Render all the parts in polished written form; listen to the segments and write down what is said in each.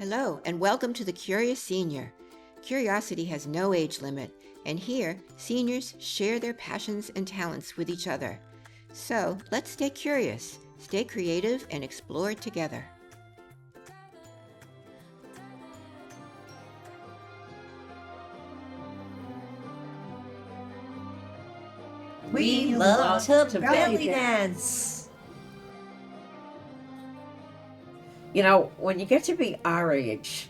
Hello, and welcome to the Curious Senior. Curiosity has no age limit, and here, seniors share their passions and talents with each other. So, let's stay curious, stay creative, and explore together. We love to belly dance. You know, when you get to be our age,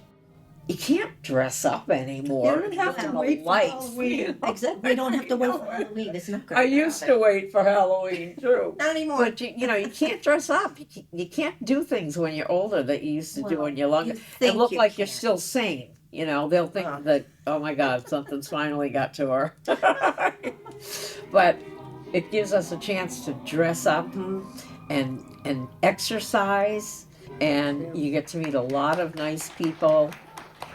you can't dress up anymore. You don't have to wait for Halloween. Exactly. We don't have to wait for Halloween. It's not good. I used to wait for Halloween too. Not anymore. But you can't dress up. You can't do things when you're older that you used to do when you're younger. And look like you're still sane. You know, they'll think that, oh my God, something's finally got to her. But it gives us a chance to dress up and exercise, and you get to meet a lot of nice people.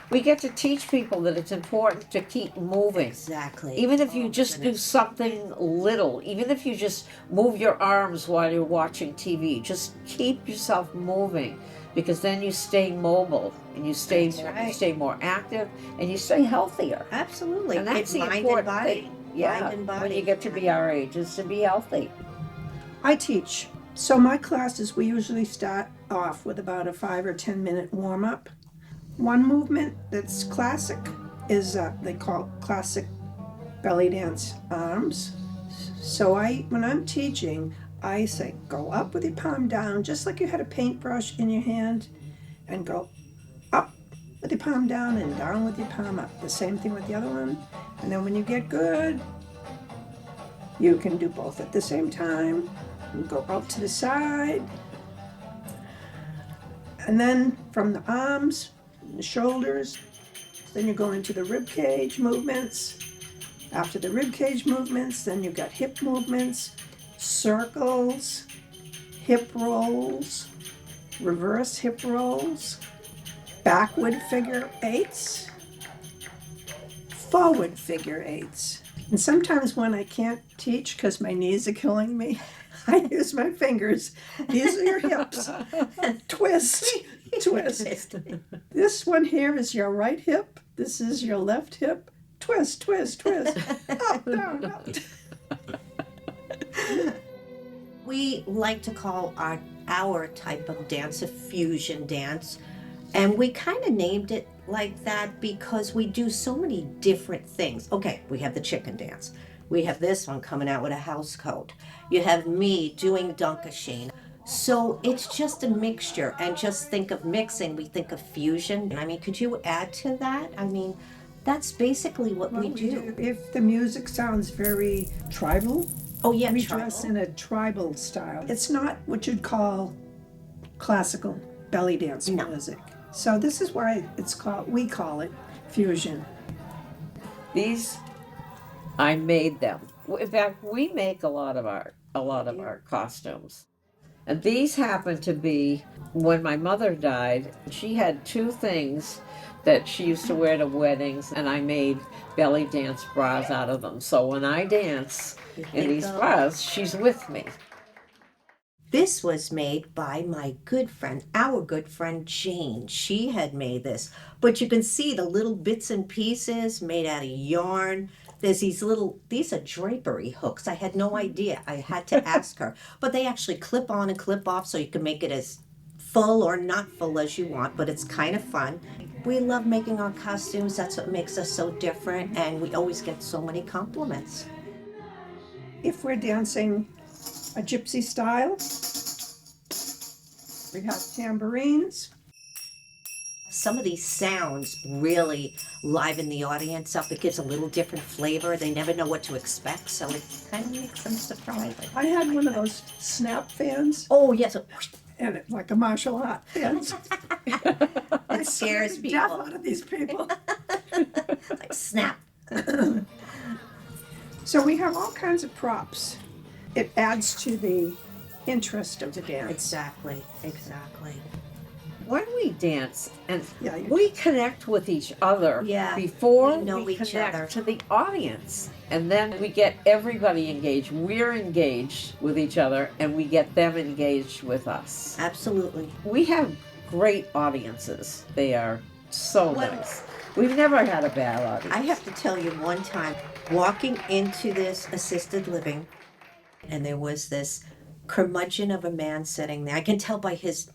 We get to teach people that it's important to keep moving. Exactly. Even if you just do something little, even if you just move your arms while you're watching TV, just keep yourself moving, because then you stay mobile and you stay more active and you stay healthier. Absolutely. And that's the mind important and body. thing. Yeah, Mind and body. when you get to be our age, is to be healthy. I teach. So my classes, we usually start off with about a 5 or 10 minute warm up. One movement that's classic is they call classic belly dance arms. So when I'm teaching, I say go up with your palm down, just like you had a paintbrush in your hand, and go up with your palm down and down with your palm up. The same thing with the other one. And then when you get good, you can do both at the same time. You go out to the side. And then from the arms, the shoulders, then you go into the rib cage movements. After the rib cage movements, then you've got hip movements, circles, hip rolls, reverse hip rolls, backward figure eights, forward figure eights. And sometimes when I can't teach because my knees are killing me, I use my fingers. These are your hips. Twist, twist. This one here is your right hip. This is your left hip. Twist, twist, twist. Up, down, up. We like to call our type of dance a fusion dance. And we kind of named it like that because we do so many different things. Okay, we have the chicken dance. We have this one coming out with a house coat. You have me doing Dunkasheen. So it's just a mixture. And just think of mixing, we think of fusion. I mean, could you add to that? I mean, that's basically what we do. If the music sounds very tribal, we dress in a tribal style. It's not what you'd call classical belly dance music. So this is why we call it fusion. These, I made them. In fact, we make a lot of our costumes. And these happen to be, when my mother died, she had two things that she used to wear to weddings, and I made belly dance bras out of them. So when I dance in these bras, she's with me. This was made by our good friend Jane. She had made this. But you can see the little bits and pieces made out of yarn. There's these are drapery hooks. I had no idea. I had to ask her. But they actually clip on and clip off, so you can make it as full or not full as you want, but it's kind of fun. We love making our costumes. That's what makes us so different, and we always get so many compliments. If we're dancing a gypsy style, we have tambourines. Some of these sounds really liven the audience up. It gives a little different flavor. They never know what to expect, so it kind of makes them surprising. I had one of those snap fans. Oh, yes. And it's like a martial art fans. It scares people. Death out of these people. Like snap. So we have all kinds of props. It adds to the interest of the dance. Exactly. When we dance, and Yeah, we connect with each other before we connect to the audience. And then we get everybody engaged. We're engaged with each other, and we get them engaged with us. Absolutely. We have great audiences. They are so Well- nice. We've never had a bad audience. I have to tell you, one time walking into this assisted living, and there was this curmudgeon of a man sitting there. I can tell by his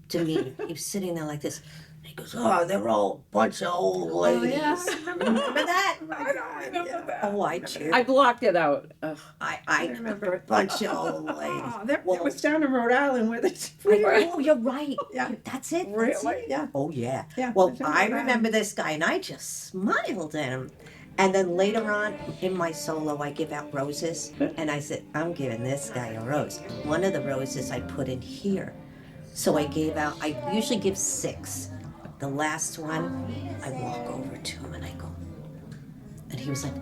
demeanor. He was sitting there like this. He goes, "Oh, they're all a bunch of old ladies." Remember that? I remember that. Oh, I do. I blocked it out. Ugh. I remember it. bunch of old ladies. Oh, that Well- it was down in Rhode Island with it. Oh, you're right. Yeah. That's it. That's Really? it. Yeah. Oh, yeah. Yeah. Well, it's in I Rhode Island. remember this guy, and I just smiled at him. And then later on in my solo, I give out roses, and I said, "I'm giving this guy a rose." One of the roses I put in here. So I gave out. I usually give 6. The last one, I walk over to him and I go, and he was like,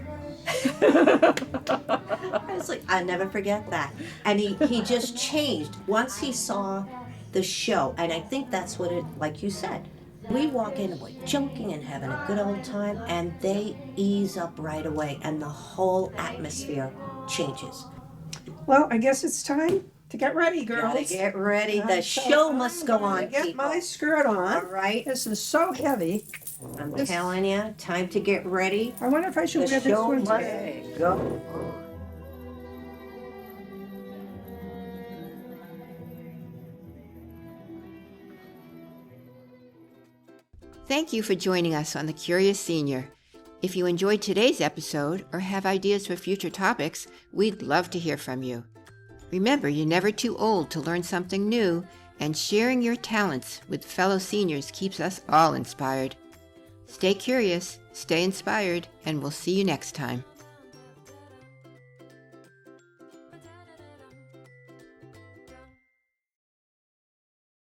I was like, "I'll never forget that." And he just changed once he saw the show. And I think that's what it, like you said, we walk in, we're joking and having a good old time, and they ease up right away, and the whole atmosphere changes. Well, I guess it's time to get ready, girls. Gotta get ready. I'm The so- show must go I'm gonna on, Get people. my skirt All on. right, This is so heavy. I'm This- telling you, time to get ready. I wonder if I should The wear this show one must today. go on. Thank you for joining us on The Curious Senior. If you enjoyed today's episode or have ideas for future topics, we'd love to hear from you. Remember, you're never too old to learn something new, and sharing your talents with fellow seniors keeps us all inspired. Stay curious, stay inspired, and we'll see you next time.